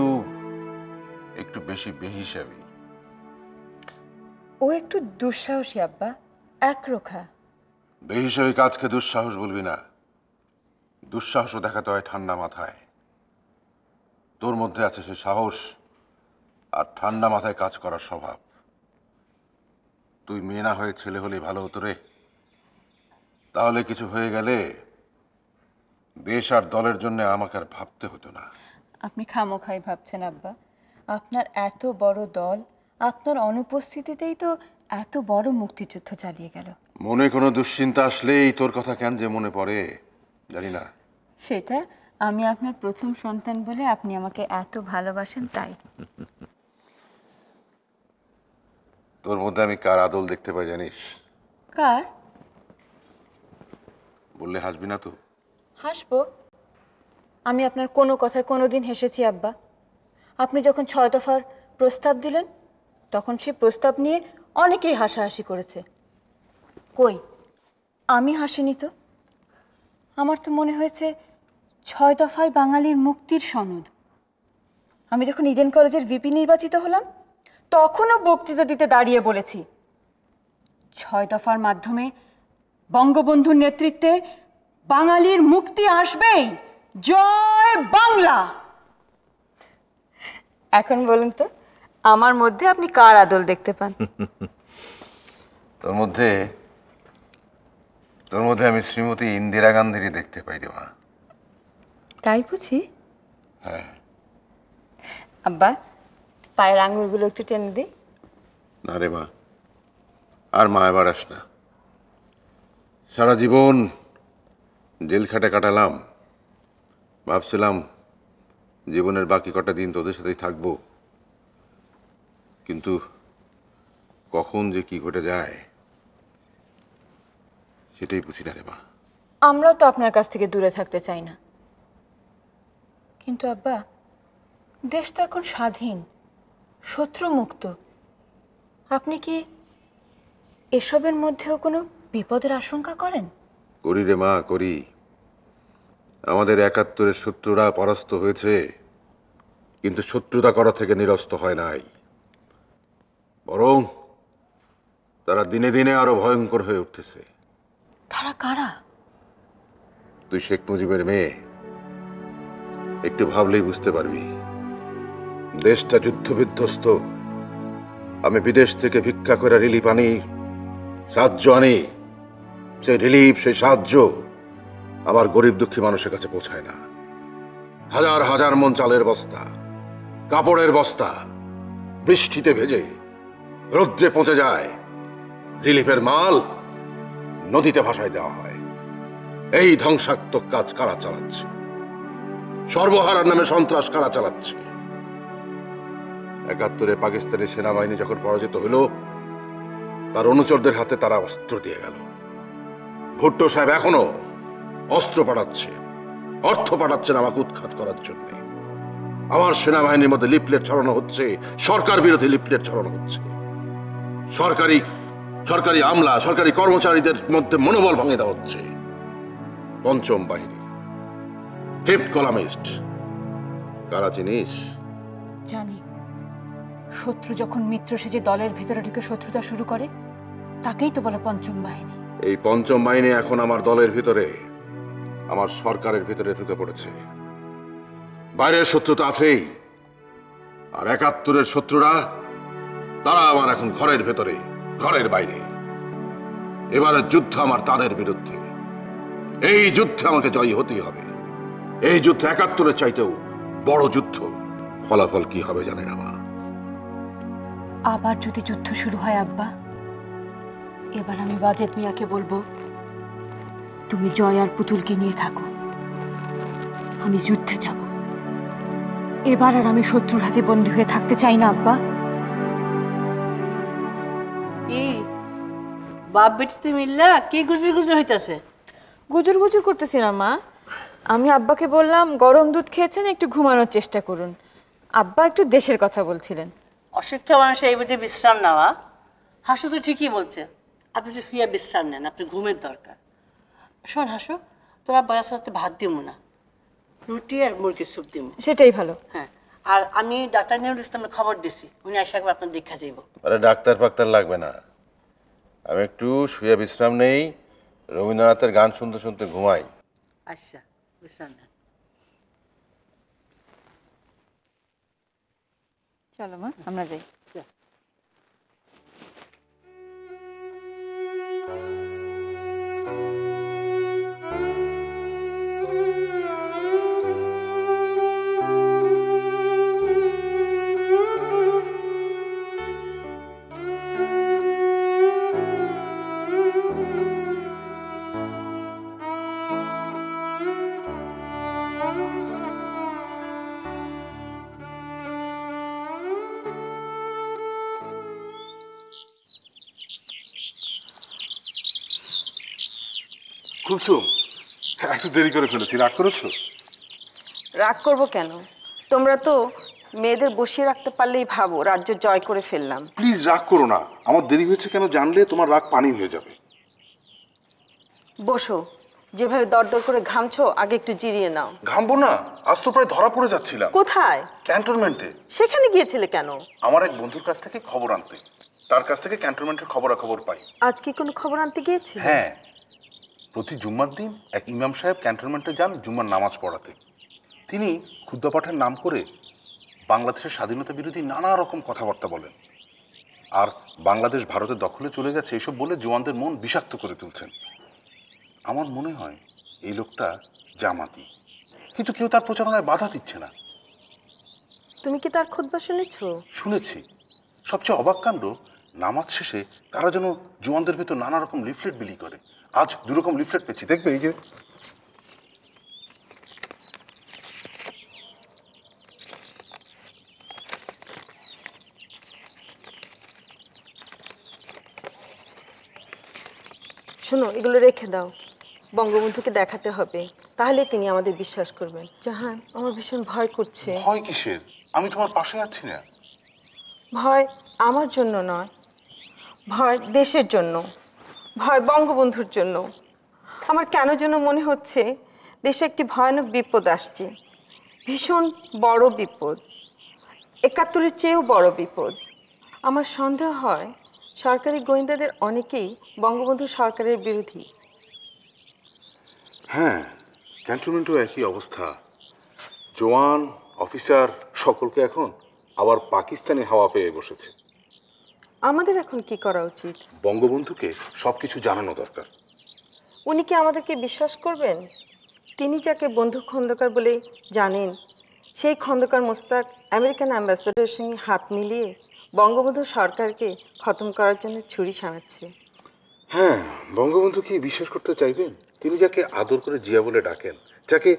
একটু বেশি বেহিসাবি। ও একটু দুঃসাহসী আব্বা, একরোখা। বেহিসাবি কাজকে দুঃসাহস বলবি না। দুঃসাহসও দেখাতে হয় ঠান্ডা মাথায়। তোর মধ্যে আছে সে সাহস আর ঠান্ডা মাথায় কাজ করার স্বভাব। তুই মেয়ে না হয়ে ছেলে হলে ভালো হতো রে। তাহলে কিছু হয়ে গেলে দেশ আর দলের জন্য আমাকে আর ভাবতে হতো না। আপনি খামোখাই ভাবছেন আব্বা। আপনার এত বড় দল আপনার অনুপস্থিতিতেই তো এত বড় মুক্তিযুদ্ধ চালিয়ে গেল। মনে কোনো দুশ্চিন্তা আসলেই তোর কথা কেন যে মনে পড়ে জানি না। সেটা আমি আপনার প্রথম সন্তান বলে আপনি আমাকে এত ভালোবাসেন তাই। তোর মধ্যে আমি কার আদল দেখতে পাই জানিস? কার? বললে হাসবি না তো? হাসবো। আমি আপনার কোনো কথায় কোনোদিন হেসেছি আব্বা? আপনি যখন 6 দফার প্রস্তাব দিলেন তখন সেই প্রস্তাব নিয়ে অনেকেই হাসাহাসি করেছে। কই আমি হাসিনি তো। আমার তো মনে হয়েছে 6 দফায় বাঙালির মুক্তির সনদ। আমি যখন ইডেন কলেজের ভিপি নির্বাচিত হলাম তখনও বক্তৃতা দিতে দাঁড়িয়ে বলেছি 6 দফার মাধ্যমে বঙ্গবন্ধুর নেতৃত্বে বাঙালির মুক্তি আসবেই, জয় বাংলা। এখন বলুন তো আমার মধ্যে আপনি কার আদল দেখতে পান? তোর মধ্যে আমি শ্রীমতী ইন্দিরা গান্ধীরই দেখতে পাই রে মা। তাই বুঝি? হ্যাঁ। আব্বা পায়ের আঙুলগুলো একটু টেনে দিই। না রে মা, আর মায় বাড়াস না। সারা জীবন জেল খাটে কাটালাম, ভাবছিলাম জীবনের বাকি কটা দিন তোদের সাথেই থাকবো, কিন্তু কখন যে কি ঘটে যায় সেটাই বুঝি না রে মা। আমরাও তো আপনার কাছ থেকে দূরে থাকতে চাই না, কিন্তু আব্বা দেশ তো এখন স্বাধীন, শত্রুমুক্ত। আপনি কি এসবের মধ্যেও কোনো বিপদের আশঙ্কা করেন? করি রে মা, করি। আমাদের 71-এর শত্রুরা পরাস্ত হয়েছে, কিন্তু শত্রুতা করা থেকে নিরস্ত হয় নাই, বরং তারা দিনে দিনে আরো ভয়ঙ্কর হয়ে উঠতেছে। তারা কারা? তুই শেখ মুজিবের মেয়ে, একটু ভাবলেই বুঝতে পারবি। দেশটা যুদ্ধ বিধ্বস্ত। আমি বিদেশ থেকে ভিক্ষা করে রিলিফ আনি, সাহায্য আনি। সেই রিলিফ, সেই সাহায্য আমার গরিব দুঃখী মানুষের কাছে পৌঁছায় না। হাজার হাজার মন চালের বস্তা, কাপড়ের বস্তা বৃষ্টিতে ভেজে রৌদ্রে পচে যায়। রিলিফের মাল নদীতে ভাসায় দেওয়া হয়। এই ধ্বংসাত্মক কাজ কারা চালাচ্ছে? সর্বহারার নামে সন্ত্রাস কারা চালাচ্ছে? 71-এ পাকিস্তানি সেনাবাহিনী যখন পরাজিত হইল, তার অনুচরদের হাতে তারা অস্ত্র দিয়ে গেল। ভুট্টো সাহেব এখনো অস্ত্র পাঠাচ্ছে, অর্থ পাঠাচ্ছেন আমাকে উৎখাত করার জন্য। আমার সেনাবাহিনীর মধ্যে লিফলেট ছড়ানো হচ্ছে, সরকার বিরোধী লিফলেট ছড়ানো হচ্ছে। সরকারি আমলা, সরকারি কর্মচারীদের মধ্যে মনোবল ভাঙে দেওয়া হচ্ছে। পঞ্চম বাহিনী, ফিফথ কলামিস্ট, কারা চিনিস? জানি। শত্রু যখন মিত্র সেজে দলের ভেতরে ঢুকে শত্রুতা শুরু করে তাকেই তো বলে পঞ্চম বাহিনী। এই পঞ্চম বাহিনী এখন আমার দলের ভিতরে, আমার সরকারের ভিতরে ঢুকে পড়েছে। বাইরের শত্রু তো আছেই, আর 71-এর শত্রুরা তারা আমার এখন ঘরের ভেতরে, ঘরের বাইরে। এবারের যুদ্ধ আমার তাদের বিরুদ্ধে। এই যুদ্ধে আমাকে জয়ী হতেই হবে। এই যুদ্ধ 71-এর চাইতেও বড় যুদ্ধ। ফলাফল কি হবে জানে না মা। আবার যদি যুদ্ধ শুরু হয় আব্বা, এবার আমি ওয়াজেদ মিয়াকে বলবো তুমি জয় আর পুতুলকে নিয়ে থাকো, আমি যুদ্ধে যাব। এবার আর আমি শত্রুর হাতে বন্দী হয়ে থাকতে চাই না আব্বা। বাপ বেটিতে মিল্লা কি গুজর গুজর হইতাছে? গুজুর গুজুর করতেছি না মা, আমি আব্বাকে বললাম গরম দুধ খেয়েছেন, একটু ঘুমানোর চেষ্টা করুন। আব্বা একটু দেশের কথা বলছিলেন। অশিক্ষা মানুষ এই বুঝে বিশ্রাম নেওয়া? হাসু তো ঠিকই বলছে, আপনি একটু শুয়ে বিশ্রাম নেন, আপনি ঘুমের দরকার। শোন হাসু, তোরা বারার সাথে ভাত দিব না, রুটি আর মুরগির স্যুপ দিব। সেটাই ভালো। হ্যাঁ, আর আমি ডাক্তার নুরুল ইসলামের খবর দিছি, উনি আসে একবার আপনার দেখা যাইব। আরে ডাক্তার ফাক্তার লাগবে না, আমি একটু শুয়ে বিশ্রাম নেই, রবীন্দ্রনাথের গান শুনতে শুনতে ঘুমাই। আচ্ছা, বিশ্রাম নেন। চলো মা, আমরা যাই। কুলসুম, একটু দেরি করে ফেলেছি, রাগ করেছো? রাগ করব কেন? তোমরা তো মেয়েদের বসিয়ে রাখতে পারলেই ভাবো রাজ্য জয় করে ফেললাম। প্লিজ রাগ করো না, আমার দেরি হয়েছে কেন জানলে তোমার রাগ পানি হয়ে যাবে। বসো, যেভাবে দরদর করে ঘামছো আগে একটু জিরিয়ে নাও। ঘামবো না, আজ তো প্রায় ধরা পড়ে যাচ্ছিলাম। কোথায়? ক্যান্টনমেন্টে। সেখানে গিয়েছিলে কেন? আমার এক বন্ধুর কাছ থেকে খবর আনতে, তার কাছ থেকে ক্যান্টনমেন্টের খবরাখবর পাই। আজ কি কোনো খবর আনতে গিয়েছিলে? হ্যাঁ, প্রতি জুম্মার দিন এক ইমাম সাহেব ক্যান্টনমেন্টে যান জুম্মার নামাজ পড়াতে। তিনি খুদ্া পাঠের নাম করে বাংলাদেশের স্বাধীনতা বিরোধী নানা রকম কথাবার্তা বলেন, আর বাংলাদেশ ভারতের দখলে চলে গেছে এসব বলে জওয়ানদের মন বিষাক্ত করে তুলছেন। আমার মনে হয় এই লোকটা জামাতি, কিন্তু কেউ তার প্রচারণায় বাধা দিচ্ছে না। তুমি কি তার খুতবা শুনেছো? শুনেছি। সবচেয়ে অবাক কাণ্ড, নামাজ শেষে কারা যেন জওয়ানদের ভেতর নানা রকম লিফলেট বিলি করে। আজ দুরকম লিফলেট পেয়েছি, দেখবে এই যে। শোনো, এগুলো রেখে দাও, বঙ্গবন্ধুকে দেখাতে হবে, তাহলে তিনি আমাদের বিশ্বাস করবেন। জাহান, আমার ভীষণ ভয় করছে। ভয় কিসের? আমি তোমার পাশে আছি না। ভয় আমার জন্য নয়, ভয় দেশের জন্য, ভয় বঙ্গবন্ধুর জন্য। আমার কেন যেন মনে হচ্ছে দেশে একটি ভয়ানক বিপদ আসছে, ভীষণ বড় বিপদ, ৭১-এর চেয়েও বড় বিপদ। আমার সন্দেহ হয় সরকারি গোয়েন্দাদের অনেকেই বঙ্গবন্ধু সরকারের বিরোধী। হ্যাঁ, ক্যান্টনমেন্টেও একই অবস্থা। জওয়ান অফিসার সকলকে এখন আবার পাকিস্তানি হাওয়া পেয়ে বসেছে। আমাদের এখন কি করা উচিত? বঙ্গবন্ধুকে সবকিছু জানানো দরকার। উনি কি আমাদেরকে বিশ্বাস করবেন? তিনি যাকে বন্ধু খন্দকার বলে জানেন, সেই খন্দকার মোস্তাক আমেরিকান অ্যাম্বাসেডরের সঙ্গে হাত মিলিয়ে বঙ্গবন্ধু সরকারকে খতম করার জন্য ছুরি সানাচ্ছে। হ্যাঁ, বঙ্গবন্ধু কি বিশ্বাস করতে চাইবেন? তিনি যাকে আদর করে জিয়া বলে ডাকেন, যাকে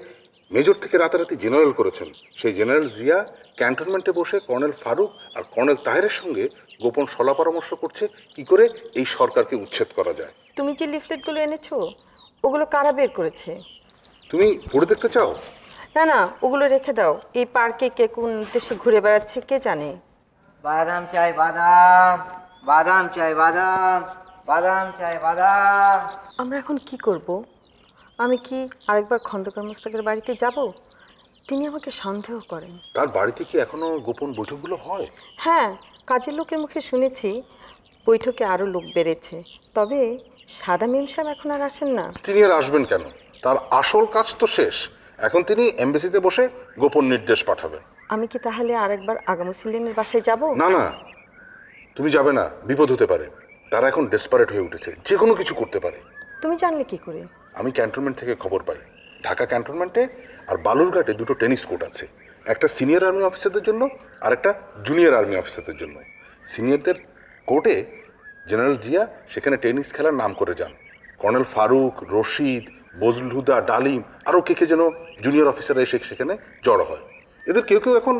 মেজর থেকে রাতারাতি জেনারেল করেছেন, সেই জেনারেল জিয়া ক্যান্টনমেন্টে বসে কর্নেল ফারুক আর কর্নেল তাহেরের সঙ্গে গোপন সলা পরামর্শ করছে কি করে এই সরকারকে উচ্ছেদ করা যায়। তুমি যে লিফলেটগুলো এনেছো, ওগুলো কারা বের করেছে? তুমি পড়ে দেখতে চাও? না না, ওগুলো রেখে দাও। এই পার্কে কে কোন দেশে ঘুরে বেড়াচ্ছে কে জানে। বাদাম চাই বাদাম, বাদাম চাই বাদাম, বাদাম চাই বাদাম। আমরা এখন কি করব? আমি কি আরেকবার খন্দকার মোস্তাকের বাড়িতে যাব? তিনি আমাকে সন্দেহ করেন। তার বাড়িতে কি এখনো গোপন বৈঠকগুলো হয়? হ্যাঁ, কাজের লোকের মুখে শুনেছি বৈঠকে আরও লোক বেড়েছে, তবে সাদা মেম সাহেব এখন আর আসেন না। তিনি আর আসবেন কেন? তার আসল কাজ তো শেষ। এখন তিনি এমবেসিতে বসে গোপন নির্দেশ পাঠাবেন। আমি কি তাহলে আরেকবার আগামী সিলিনের বাসায় যাব? না না, তুমি যাবে না, বিপদ হতে পারে। তারা এখন ডেসপারেট হয়ে উঠেছে, যে কোনো কিছু করতে পারে। তুমি জানলে কি করে? আমি ক্যান্টনমেন্ট থেকে খবর পাই, ঢাকা ক্যান্টনমেন্টে আর বালুরঘাটে দুটো টেনিস কোর্ট আছে, একটা সিনিয়র আর্মি অফিসারদের জন্য আর একটা জুনিয়র আর্মি অফিসারদের জন্য। সিনিয়রদের কোর্টে জেনারেল জিয়া সেখানে টেনিস খেলার নাম করে যান। কর্নেল ফারুক, রশিদ, বজলুল হুদা, ডালিম আরও কে যেন জুনিয়র অফিসাররা এসে সেখানে জড়ো হয়। এদের কেউ কেউ এখন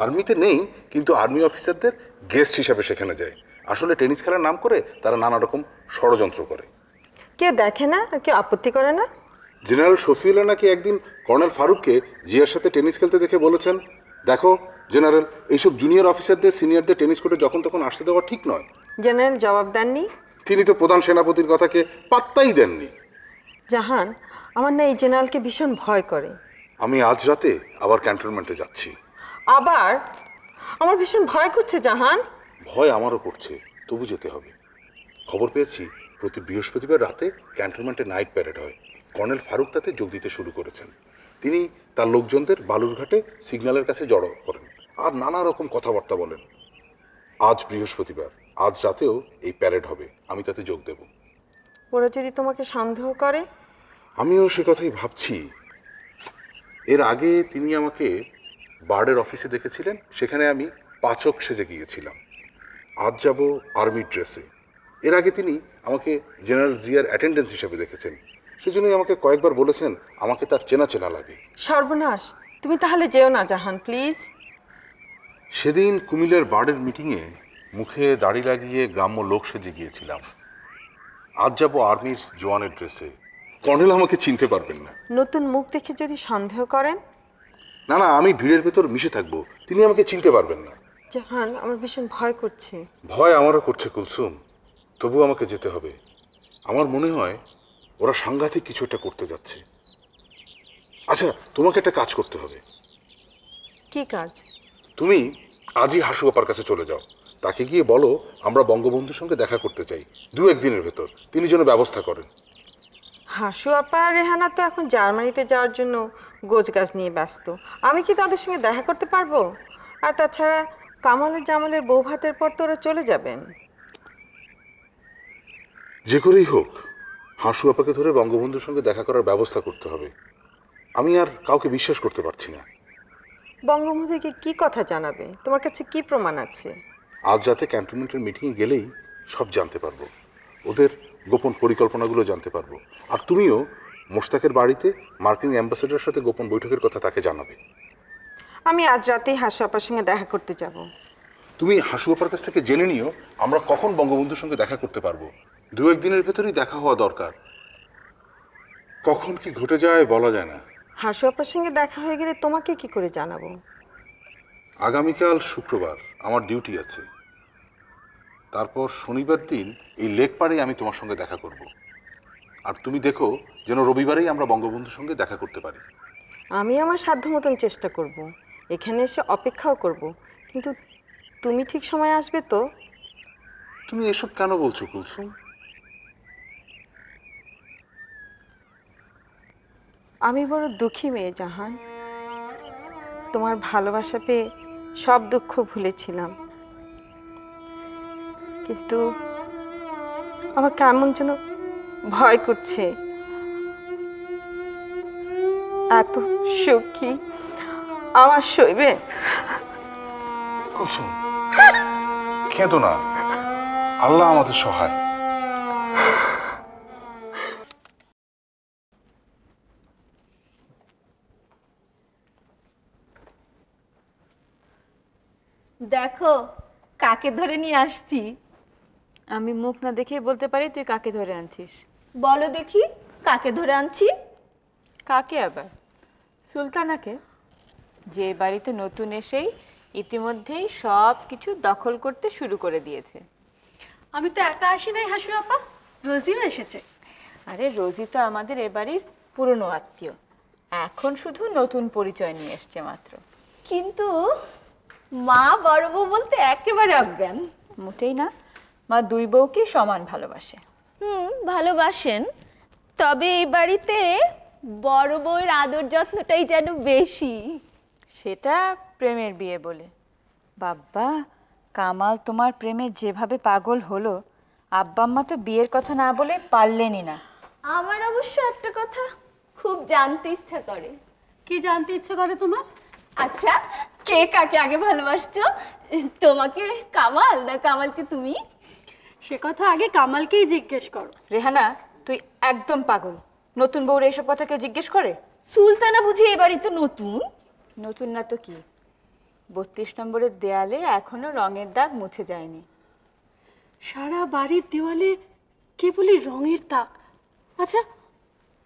আর্মিতে নেই, কিন্তু আর্মি অফিসারদের গেস্ট হিসাবে সেখানে যায়। আসলে টেনিস খেলার নাম করে তারা নানা রকম ষড়যন্ত্র করে। কেউ দেখে না আর কেউ আপত্তি করে না। জেনারেল শফিউল্লাহ নাকি একদিন কর্নেল ফারুককে জিয়ার সাথে টেনিস খেলতে দেখে বলেছেন, দেখো জেনারেল, এইসব জুনিয়র অফিসারদের সিনিয়রদের টেনিস কোর্টে যখন তখন আসতে দেওয়া ঠিক নয়। জেনারেল জবাব দেননি? তিনি তো প্রধান সেনাপতির কথাকে পাত্তাই দেননি। জাহান, আমার না এই জেনারেলকে ভীষণ ভয় করে। আমি আজ রাতে আবার ক্যান্টনমেন্টে যাচ্ছি। আবার? আমার ভীষণ ভয় করছে জাহান। ভয় আমারও করছে, তবু যেতে হবে। খবর পেয়েছি প্রতি বৃহস্পতিবার রাতে ক্যান্টনমেন্টে নাইট প্যারেড হয়। কর্নেল ফারুক তাতে যোগ দিতে শুরু করেছেন। তিনি তার লোকজনদের বালুরঘাটে সিগন্যালের কাছে জড়ো করেন আর নানা রকম কথাবার্তা বলেন। আজ বৃহস্পতিবার, আজ রাতেও এই প্যারেড হবে, আমি তাতে যোগ দেব। ওরা যদি তোমাকে সন্দেহ করে? আমিও সে কথাই ভাবছি। এর আগে তিনি আমাকে বার্ডের অফিসে দেখেছিলেন, সেখানে আমি পাচক সেজে গিয়েছিলাম। আজ যাব আর্মি ড্রেসে। এর আগে তিনি আমাকে জেনারেল জিয়ার অ্যাটেন্ডেন্স হিসেবে দেখেছেন, সেজন্যই আমাকে কয়েকবার বলেছেন আমাকে তার চেনা চেনা লাগে। সর্বনাশ, তুমি তাহলে যেও না জাহান, প্লিজ। সেদিন কুমিল্লার বার্ডের মিটিংয়ে মুখে দাড়ি লাগিয়ে গ্রাম্য লোক সেজে গিয়েছিলাম। আজ যাব আর্মির জওয়ানের ড্রেসে। কর্নেল আমাকে চিনতে পারবেন না। নতুন মুখ দেখে যদি সন্দেহ করেন? না না, আমি ভিড়ের ভেতর মিশে থাকবো, তিনি আমাকে চিনতে পারবেন না। জাহান, আমার ভীষণ ভয় করছে। ভয় আমারও করছে কুলসুম, তবু আমাকে যেতে হবে। আমার মনে হয় ওরা সাংঘাতিক কিছু একটা করতে যাচ্ছে। আচ্ছা, তোমাকে একটা কাজ করতে হবে। কি কাজ? তুমি আজই হাসু আপার কাছে চলে যাও, তাকে গিয়ে বলো আমরা বঙ্গবন্ধুর সঙ্গে দেখা করতে চাই, 2-1 দিনের ভেতর, তিনি যেন ব্যবস্থা করেন। হাসু আপা আর রেহানা তো এখন জার্মানিতে যাওয়ার জন্য গোছগাছ নিয়ে ব্যস্ত। আমি কি তাদের সঙ্গে দেখা করতে পারবো? আর তাছাড়া কামালের জামালের বউ ভাতের পর তো ওরা চলে যাবেন। যে করেই হোক হাসু আপাকে ধরে বঙ্গবন্ধুর সঙ্গে দেখা করার ব্যবস্থা করতে হবে। আমি আর কাউকে বিশ্বাস করতে পারছি না। বঙ্গবন্ধুকে কি কথা জানাবে? তোমার কাছে কি প্রমাণ আছে? আজ রাতে ক্যান্টনমেন্টের মিটিংয়ে গেলেই সব জানতে পারবো, ওদের গোপন পরিকল্পনাগুলো জানতে পারবো। আর তুমিও মোশতাকের বাড়িতে মার্কিন অ্যাম্বাসেডারের সাথে গোপন বৈঠকের কথা তাকে জানাবে। আমি আজ রাতেই হাসু আপার সঙ্গে দেখা করতে যাব। তুমি হাসু আপার কাছ থেকে জেনে নিও আমরা কখন বঙ্গবন্ধুর সঙ্গে দেখা করতে পারবো। 2-1 দিনের ভেতরেই দেখা হওয়া দরকার। কখন কি ঘটে যায় বলা যায় না। হাসু আপার সঙ্গে দেখা হয়ে গেলে তোমাকে কি করে জানাবো? আগামীকাল শুক্রবার আমার ডিউটি আছে, তারপর শনিবার দিন এই লেক পাড়ে আমি তোমার সঙ্গে দেখা করব। আর তুমি দেখো যেন রবিবারেই আমরা বঙ্গবন্ধুর সঙ্গে দেখা করতে পারি। আমি আমার সাধ্য মতন চেষ্টা করব, এখানে এসে অপেক্ষাও করব, কিন্তু তুমি ঠিক সময় আসবে তো? তুমি এসব কেন বলছো কুলসুম? আমি বড় দুঃখী মেয়ে জাহান। তোমার ভালোবাসা পেয়ে সব দুঃখ ভুলেছিলাম, কিন্তু আমার কেমন যেন ভয় করছে। এত সুখী আমার সইবে? কুলসুম কেঁদো না, আল্লাহ আমাদের সহায়। দেখো কাকে ধরে নিয়ে আসছি। আমি মুখ না দেখেই বলতে পারি তুই কাকে ধরে আনছিস। বলো দেখি কাকে ধরে আনছি। কাকে আবার? সুলতানাকে, যে বাড়িতে নতুন এসেই ইতিমধ্যেই সব কিছু দখল করতে শুরু করে দিয়েছে। আমি তো একা আসি নাই হাসু আপা, রোজিও এসেছে। আরে রোজি তো আমাদের এ বাড়ির পুরনো আত্মীয়, এখন শুধু নতুন পরিচয় নিয়ে এসছে মাত্র। কিন্তু মা বড় বউ বলতে একেবারে অজ্ঞান। মোটেই না, মা দুই বউকে সমান ভালোবাসে। ভালোবাসেন, তবে এই বাড়িতে বড় বউয়ের আদর যত্নটাই যেন বেশি। সেটা প্রেমের বিয়ে বলে। বাবা, কামাল তোমার প্রেমে যেভাবে পাগল হলো, আব্বা আম্মা তো বিয়ের কথা না বলে পারলেনই না। আমার অবশ্য একটা কথা খুব জানতে ইচ্ছা করে। কি জানতে ইচ্ছে করে তোমার? আচ্ছা, কে কাকে আগে ভালোবাসছো, তোমাকে কামাল না কামালকে তুমি? সে কথা আগে কামালকেই জিজ্ঞেস করো। রেহানা, তুই একদম পাগল। নতুন বউর এইসব কথা কেউ জিজ্ঞেস করে? সুলতানা বুঝি এ বাড়িতে নতুন? নতুন না তো কি, 32 নম্বরের দেয়ালে এখনো রঙের দাগ মুছে যায়নি। সারা বাড়ির দেওয়ালে কেবলই রঙের দাগ। আচ্ছা,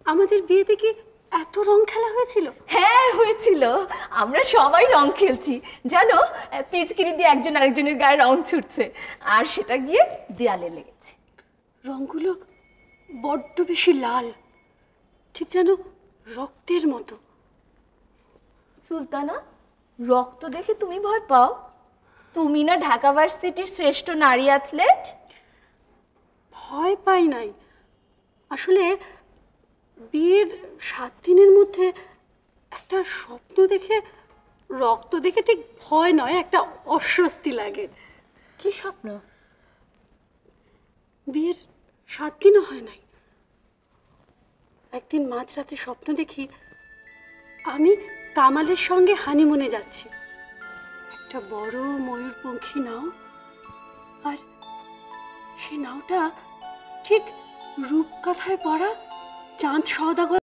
আমাদের বিয়েতে কি এত রং খেলা হয়েছিল? হ্যাঁ হয়েছিল, আমরা সবাই রং খেলছি জানো, পিচকিরি দিয়ে একজন আরেকজনের গায়ে রং ছুটছে আর সেটা গিয়ে দেয়ালে লেগেছে। রংগুলো বড্ড বেশি লাল, ঠিক যেন রক্তের মতো। সুলতানা, রক্ত দেখে তুমি ভয় পাও? তুমি না ঢাকা ভার্সিটির শ্রেষ্ঠ নারী অ্যাথলেট। ভয় পাই নাই, আসলে বিয়ের 7 দিনের মধ্যে একটা স্বপ্ন দেখে রক্ত দেখে ঠিক ভয় নয়, একটা অস্বস্তি লাগে। কি স্বপ্ন? বিয়ের 7 দিনও হয় নাই, একদিন মাঝরাতে স্বপ্ন দেখি আমি কামালের সঙ্গে হানিমুনে যাচ্ছি, একটা বড় ময়ূরপঙ্খী নাও, আর সেই নাওটা ঠিক রূপকথায় পড়া চাঁদ সওদাগর